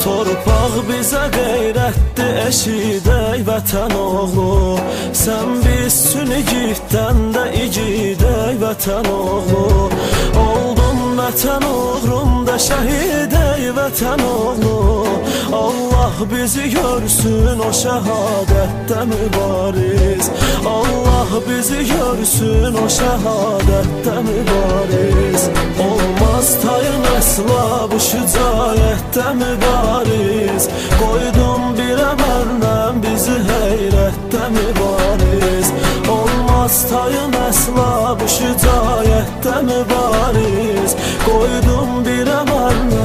Torpaq bizə qeyrətdir, eşidək vətən oğlu. Sən bizsün igiddən də igidək vətən oğlu. Oldun vətən uğrunda şəhid ey vətən oğlu. Allah bizi görsün o şəhadətdə mübariz. Allah bizi görsün o şəhadətdə mübariz. Olmaz tayın əsla bu şücaətdə mübariz. Qoydum bir əməllə bizi heyrətdə mübariz. Olmaz tayın əsla bu şücaətdə mübariz. Qoydum bir əməllə